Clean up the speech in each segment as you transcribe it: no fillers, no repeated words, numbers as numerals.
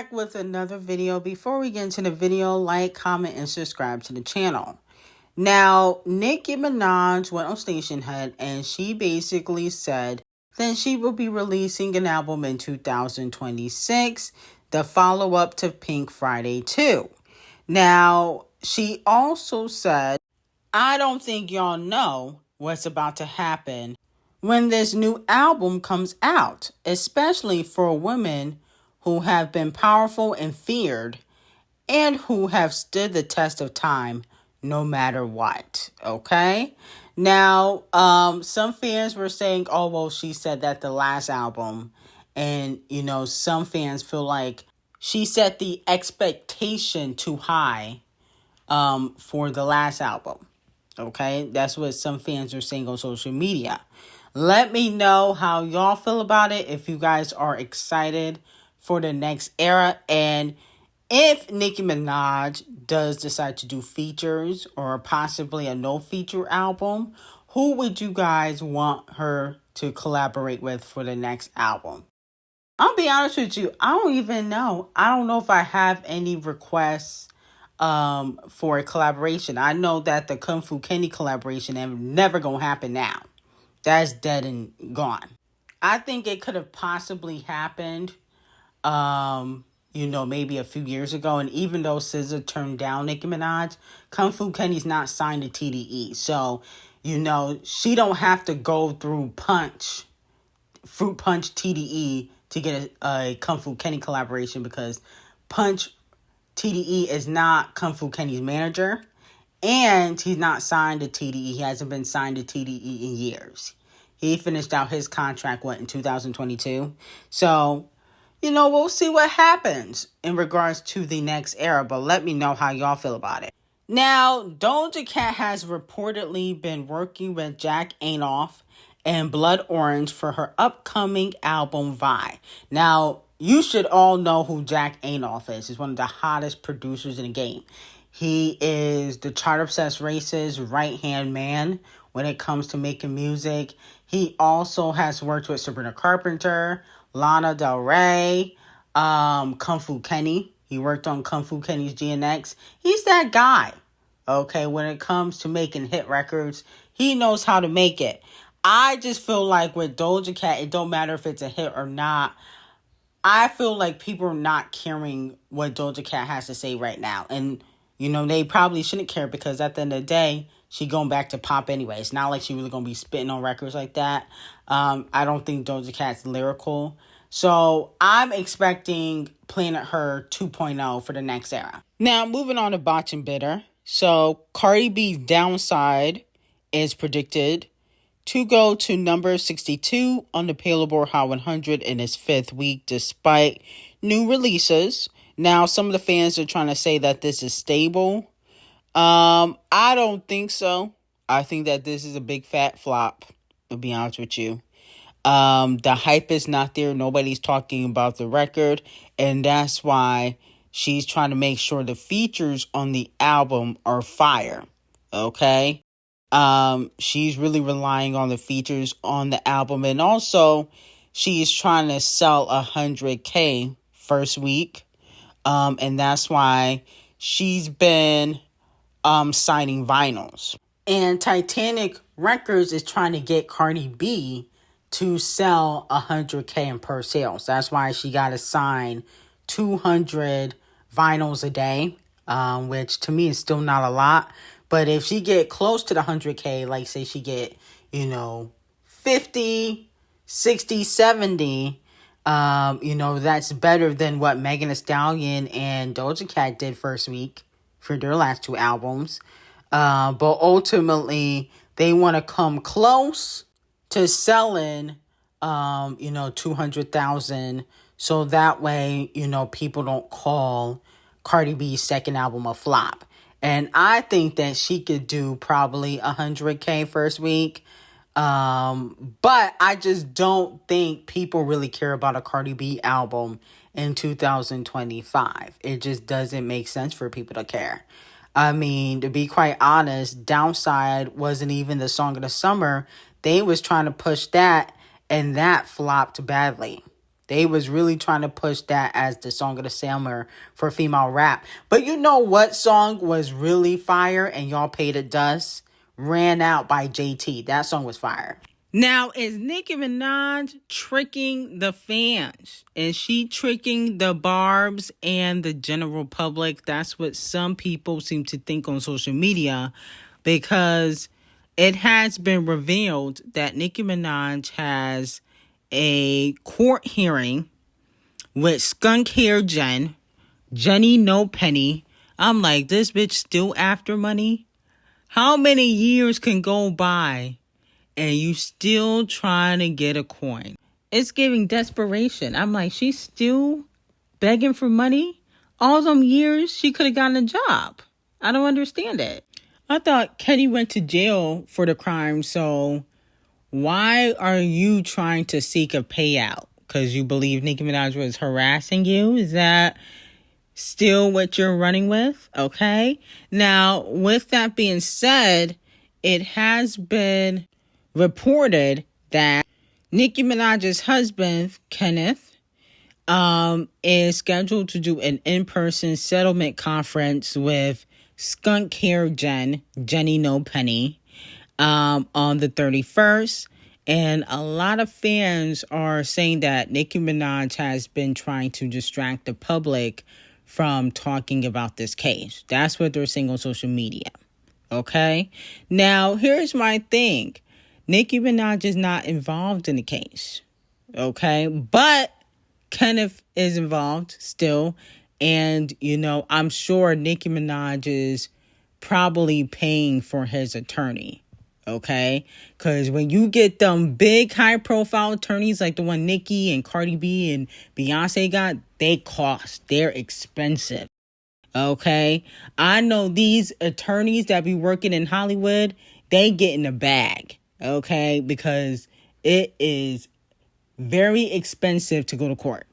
back with another video. Before we get into the video, like, comment, and subscribe to the channel. Now, Nicki Minaj went on Station Head and she basically said that she will be releasing an album in 2026, the follow-up to Pink Friday 2. Now, she also said, I don't think y'all know what's about to happen when this new album comes out, especially for women who have been powerful and feared and who have stood the test of time no matter what, okay? Now, some fans were saying, oh, well, she said that the last album, and, some fans feel like she set the expectation too high for the last album, okay? That's what some fans are saying on social media. Let me know how y'all feel about it, if you guys are excited for the next era, and if Nicki Minaj does decide to do features or possibly a no-feature album, who would you guys want her to collaborate with for the next album? I'll be honest with you, I don't even know. I don't know if I have any requests for a collaboration. I know that the Kung Fu Kenny collaboration is never going to happen now. That's dead and gone. I think it could have possibly happened maybe a few years ago. And even though SZA turned down Nicki Minaj, Kung Fu Kenny's not signed to TDE. So, she don't have to go through Fruit Punch TDE to get a Kung Fu Kenny collaboration, because Punch TDE is not Kung Fu Kenny's manager. And he's not signed to TDE. He hasn't been signed to TDE in years. He finished out his contract, in 2022? So, we'll see what happens in regards to the next era, but let me know how y'all feel about it. Now, Doja Cat has reportedly been working with Jack Antonoff and Blood Orange for her upcoming album, Vi. Now, you should all know who Jack Antonoff is. He's one of the hottest producers in the game. He is the chart-obsessed racist right-hand man when it comes to making music. He also has worked with Sabrina Carpenter, Lana Del Rey, Kung Fu Kenny. He worked on Kung Fu Kenny's GNX. He's that guy, okay? When it comes to making hit records, he knows how to make it. I just feel like with Doja Cat, it don't matter if it's a hit or not. I feel like people are not caring what Doja Cat has to say right now. And, they probably shouldn't care, because at the end of the day, she going back to pop anyway. It's not like she really going to be spitting on records like that. I don't think Doja Cat's lyrical. So I'm expecting Planet Her 2.0 for the next era. Now, moving on to Botch and Bitter. So Cardi B's Downside is predicted to go to number 62 on the PAY0LA Hot 100 in its 5th week, despite new releases. Now, some of the fans are trying to say that this is stable. I don't think so. I think that this is a big fat flop, to be honest with you. The hype is not there. Nobody's talking about the record. And that's why she's trying to make sure the features on the album are fire. Okay? She's really relying on the features on the album. And also, she's trying to sell 100K first week. And that's why she's been signing vinyls. And Titanic Records is trying to get Cardi B to sell 100K in per sales. That's why she got to sign 200 vinyls a day, which to me is still not a lot. But if she get close to the 100K, like say she get, 50, 60, 70, that's better than what Megan Thee Stallion and Doja Cat did first week for their last 2 albums. But ultimately, they want to come close to selling, 200,000. So that way, people don't call Cardi B's second album a flop. And I think that she could do probably 100K first week. But I just don't think people really care about a Cardi B album in 2025. It just doesn't make sense for people to care. I mean, to be quite honest, Downside wasn't even the song of the summer. They was trying to push that, and that flopped badly. They was really trying to push that as the song of the summer for female rap. But you know what song was really fire and y'all paid it dust? Ran Out by JT. That song was fire. Now, is Nicki Minaj tricking the fans? Is she tricking the barbs and the general public? That's what some people seem to think on social media, because it has been revealed that Nicki Minaj has a court hearing with Skunk Hair Jenny No Penny. I'm like, this bitch still after money? How many years can go by and you still trying to get a coin? It's giving desperation. I'm like, she's still begging for money? All them years she could have gotten a job. I don't understand it. I thought Kenny went to jail for the crime, so why are you trying to seek a payout? Because you believe Nicki Minaj was harassing you? Is that still what you're running with? Okay. Now, with that being said, it has been reported that Nicki Minaj's husband, Kenneth, is scheduled to do an in-person settlement conference with Skunk Hair Jenny No Penny, on the 31st. And a lot of fans are saying that Nicki Minaj has been trying to distract the public from talking about this case. That's what they're saying on social media. Okay? Now, here's my thing. Nicki Minaj is not involved in the case. Okay? But Kenneth is involved still. And, you know, I'm sure Nicki Minaj is probably paying for his attorney. Okay? Because when you get them big high-profile attorneys like the one Nicki and Cardi B and Beyonce got, they cost. They're expensive. Okay? I know these attorneys that be working in Hollywood, they get in the bag. Okay? Because it is very expensive to go to court.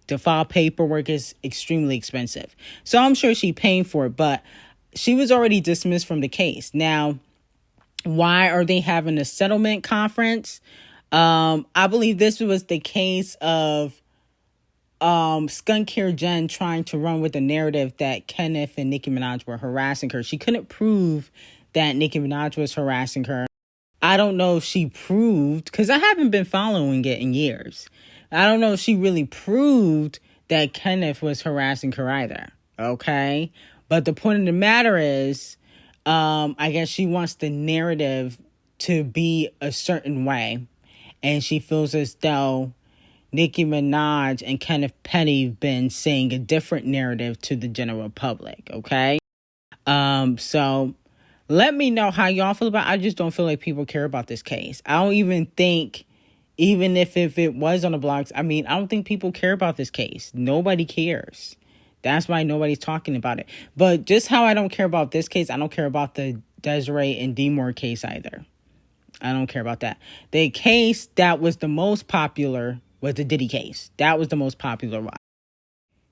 To file paperwork is extremely expensive. So I'm sure she's paying for it, but she was already dismissed from the case. Now, why are they having a settlement conference? I believe this was the case of Skunk Hair Jen trying to run with the narrative that Kenneth and Nicki Minaj were harassing her. She couldn't prove that Nicki Minaj was harassing her. I don't know if she proved, because I haven't been following it in years. I don't know if she really proved that Kenneth was harassing her either. Okay? But the point of the matter is, I guess she wants the narrative to be a certain way. And she feels as though Nicki Minaj and Kenneth Petty have been saying a different narrative to the general public. Okay? So let me know how y'all feel about it. I just don't feel like people care about this case. I don't even think, even if it was on the blogs, I don't think people care about this case. Nobody cares. That's why nobody's talking about it. But just how I don't care about this case, I don't care about the Desiree and Demore case either. I don't care about that. The case that was the most popular was the Diddy case. That was the most popular one.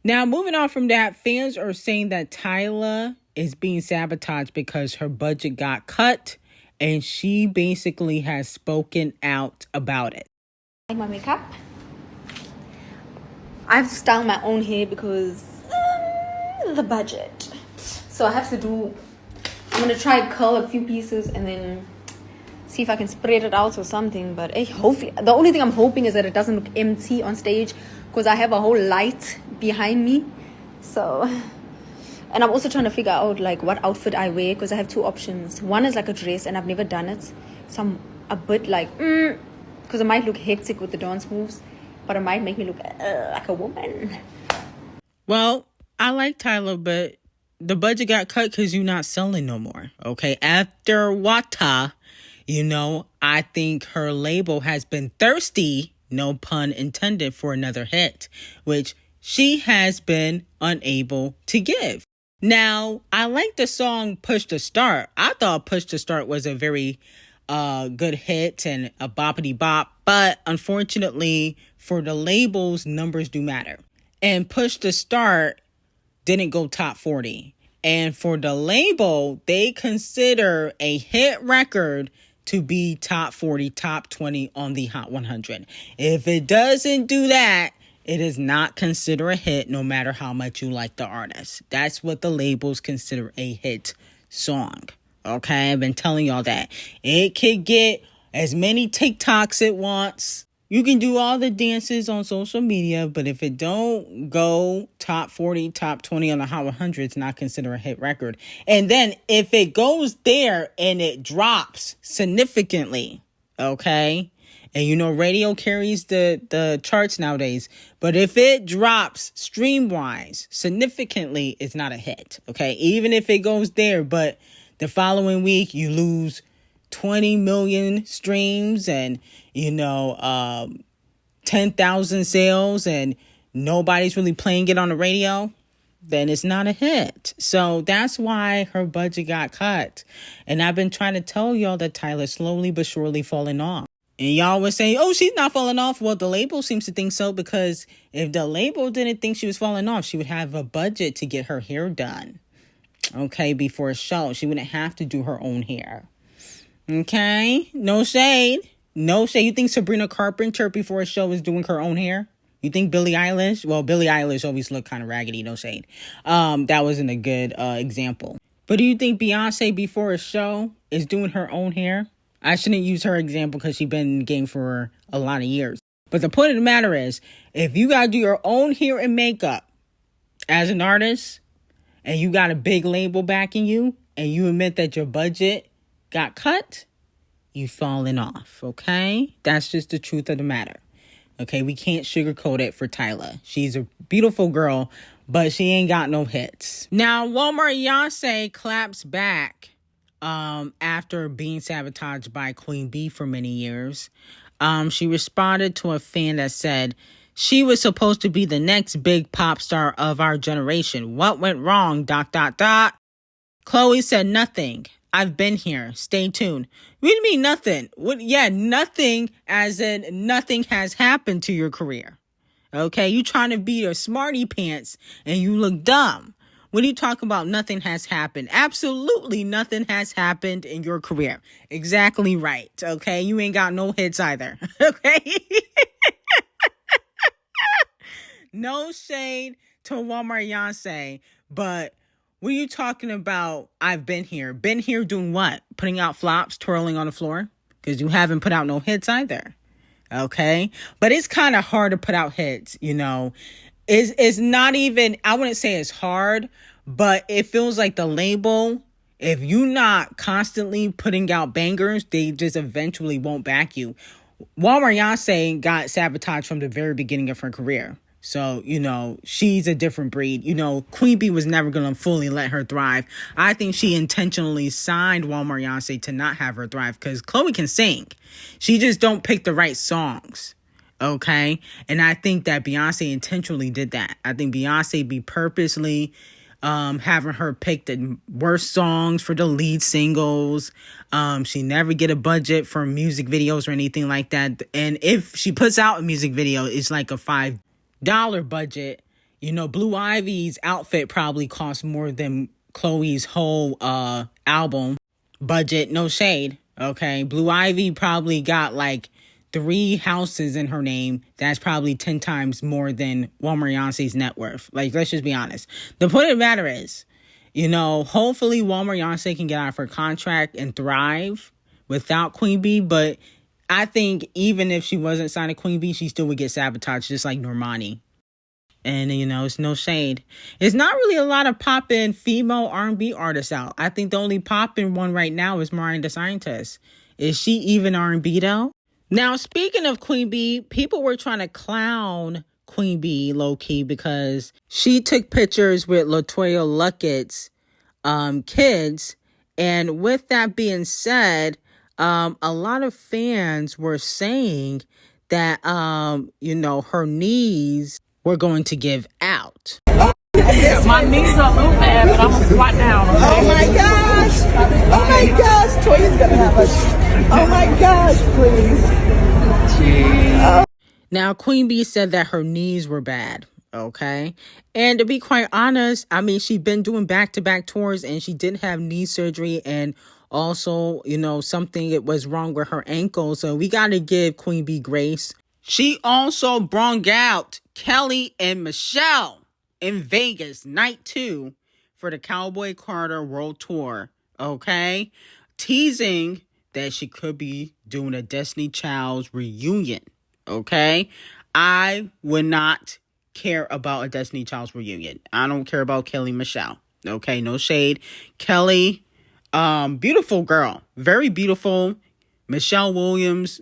Now, moving on from that, fans are saying that Tyla is being sabotaged because her budget got cut, and she basically has spoken out about it. Like my makeup, I've styled my own hair because the budget. So I have to do, I'm going to try curl a few pieces and then see if I can spread it out or something. But hopefully, the only thing I'm hoping is that it doesn't look empty on stage, because I have a whole light behind me. So, and I'm also trying to figure out like what outfit I wear, because I have two options. One is like a dress, and I've never done it. So I'm a bit like, because it might look hectic with the dance moves, but it might make me look like a woman. Well, I like Tyla, but the budget got cut because you're not selling no more. Okay, after Wata, I think her label has been thirsty, no pun intended, for another hit, which she has been unable to give. Now, I like the song Push to Start. I thought Push to Start was a very good hit and a boppity bop, but unfortunately for the labels, numbers do matter. And Push to Start didn't go top 40. And for the label, they consider a hit record to be top 40, top 20 on the Hot 100. If it doesn't do that, it is not considered a hit no matter how much you like the artist. That's what the labels consider a hit song. Okay, I've been telling y'all that. It could get as many TikToks it wants. You can do all the dances on social media, but if it don't go top 40, top 20 on the Hot 100, it's not considered a hit record. And then if it goes there and it drops significantly, okay? And you know, radio carries the charts nowadays. But if it drops stream-wise significantly, it's not a hit, okay? Even if it goes there, but the following week you lose 20 million streams and, 10,000 sales and nobody's really playing it on the radio, then it's not a hit. So that's why her budget got cut. And I've been trying to tell y'all that Tyla's slowly but surely falling off. And y'all were saying, oh, she's not falling off. Well, the label seems to think so, because if the label didn't think she was falling off, she would have a budget to get her hair done. Okay, before a show. She wouldn't have to do her own hair. Okay, no shade. No shade. You think Sabrina Carpenter before a show is doing her own hair? You think Billie Eilish? Well, Billie Eilish always looked kind of raggedy, no shade. That wasn't a good example. But do you think Beyonce before a show is doing her own hair? I shouldn't use her example because she's been in the game for a lot of years. But the point of the matter is, if you got to do your own hair and makeup as an artist, and you got a big label backing you, and you admit that your budget got cut, you falling off, okay? That's just the truth of the matter. Okay, we can't sugarcoat it for Tyla. She's a beautiful girl, but she ain't got no hits. Now, Walmart Beyonce claps back after being sabotaged by Queen Bee for many years. She responded to a fan that said, she was supposed to be the next big pop star of our generation. What went wrong? ... Chloe said, nothing. I've been here. Stay tuned. What do you mean nothing? What? Yeah, nothing as in nothing has happened to your career. Okay, you trying to be a smarty pants and you look dumb. What are you talking about? Nothing has happened. Absolutely nothing has happened in your career. Exactly right. Okay, you ain't got no hits either. Okay. No shade to Walmart Beyonce, but what are you talking about? I've been here. Been here doing what? Putting out flops, twirling on the floor? Because you haven't put out no hits either. Okay? But it's kind of hard to put out hits, It's not even, I wouldn't say it's hard, but it feels like the label, if you're not constantly putting out bangers, they just eventually won't back you. Walmart Beyonce got sabotaged from the very beginning of her career. So, she's a different breed. Queen Bee was never going to fully let her thrive. I think she intentionally signed Walmart Beyonce to not have her thrive because Chloe can sing. She just don't pick the right songs. Okay? And I think that Beyonce intentionally did that. I think Beyonce be purposely having her pick the worst songs for the lead singles. She never get a budget for music videos or anything like that. And if she puts out a music video, it's like a $5 budget. Blue Ivy's outfit probably cost more than Chloe's whole album budget. No shade. Okay. Blue Ivy probably got like 3 houses in her name. That's probably 10 times more than Walmart Beyonce's net worth. Like, let's just be honest. The point of the matter is, hopefully Walmart Beyonce can get out of her contract and thrive without Queen Bee. But I think even if she wasn't signed to Queen Bee, she still would get sabotaged, just like Normani. And, it's no shade. It's not really a lot of poppin' female R&B artists out. I think the only poppin' one right now is Mariah the Scientist. Is she even R&B though? Now, speaking of Queen Bee, people were trying to clown Queen Bee low-key because she took pictures with LaToya Luckett's kids. And with that being said, a lot of fans were saying that, her knees were going to give out. My knees are a little bad, but I'm going to squat down, okay? Oh my gosh! Oh my gosh! Toya's going to have us. Oh my gosh, please. Jeez. Now, Queen Bee said that her knees were bad, okay? And to be quite honest, she'd been doing back-to-back tours and she did have knee surgery and also, something that was wrong with her ankle. So we got to give Queen Bee grace. She also brung out Kelly and Michelle in Vegas, night 2 for the Cowboy Carter World Tour, okay? Teasing that she could be doing a Destiny Child's reunion, okay? I would not care about a Destiny Child's reunion. I don't care about Kelly and Michelle, okay? No shade. Kelly, beautiful girl, very beautiful. Michelle Williams,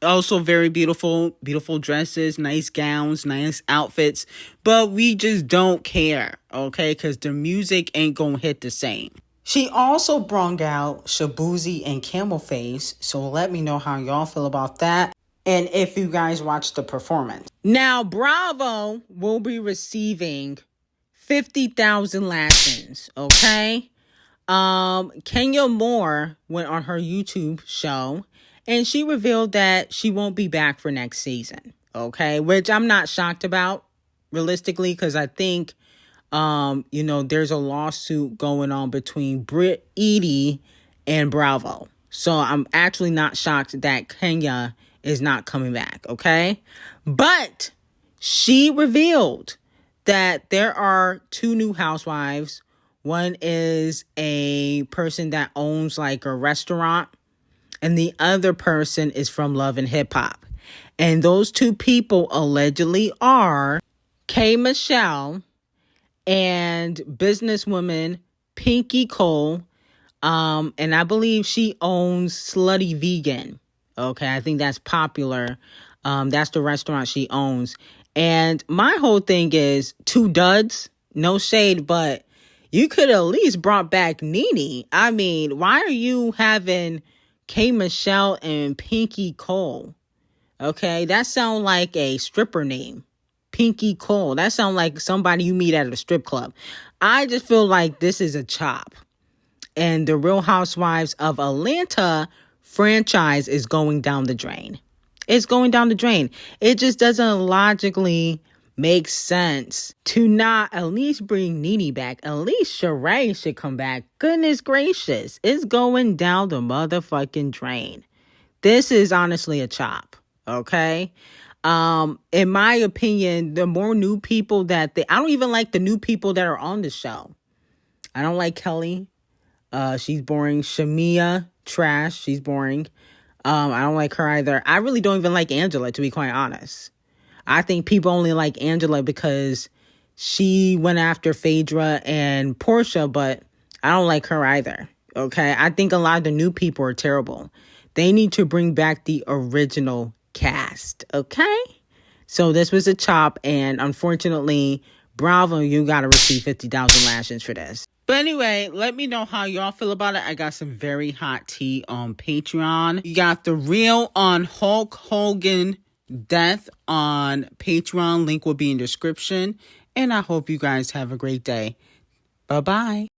also very beautiful. Beautiful dresses, nice gowns, nice outfits. But we just don't care, okay? Because the music ain't gonna hit the same. She also brung out Shabuzi and Camel Face. So let me know how y'all feel about that. And if you guys watched the performance. Now, Bravo will be receiving 50,000 lashings, okay? Kenya Moore went on her YouTube show and she revealed that she won't be back for next season. Okay. Which I'm not shocked about realistically, because I think, there's a lawsuit going on between Britt Edie and Bravo. So I'm actually not shocked that Kenya is not coming back. Okay. But she revealed that there are 2 new housewives. One is a person that owns like a restaurant, and the other person is from Love and Hip Hop. And those 2 people allegedly are K. Michelle and businesswoman Pinky Cole. And I believe she owns Slutty Vegan. Okay, I think that's popular. That's the restaurant she owns. And my whole thing is 2 duds, no shade, but you could at least brought back Nene. I mean, why are you having K. Michelle and Pinky Cole? Okay, that sounds like a stripper name. Pinky Cole. That sounds like somebody you meet at a strip club. I just feel like this is a chop. And the Real Housewives of Atlanta franchise is going down the drain. It's going down the drain. It just doesn't logically makes sense to not at least bring Nene back. At least Sheree should come back. Goodness gracious. It's going down the motherfucking drain. This is honestly a chop. Okay. In my opinion, the more new people that I don't even like the new people that are on the show. I don't like Kelly. She's boring. Shamia, trash. She's boring. I don't like her either. I really don't even like Angela, to be quite honest. I think people only like Angela because she went after Phaedra and Portia, but I don't like her either. Okay. I think a lot of the new people are terrible. They need to bring back the original cast. Okay. So this was a chop, and unfortunately, Bravo, you got to receive 50,000 lashings for this. But anyway, let me know how y'all feel about it. I got some very hot tea on Patreon. You got the reel on Hulk Hogan death on Patreon. Link will be in the description. And I hope you guys have a great day. Bye-bye.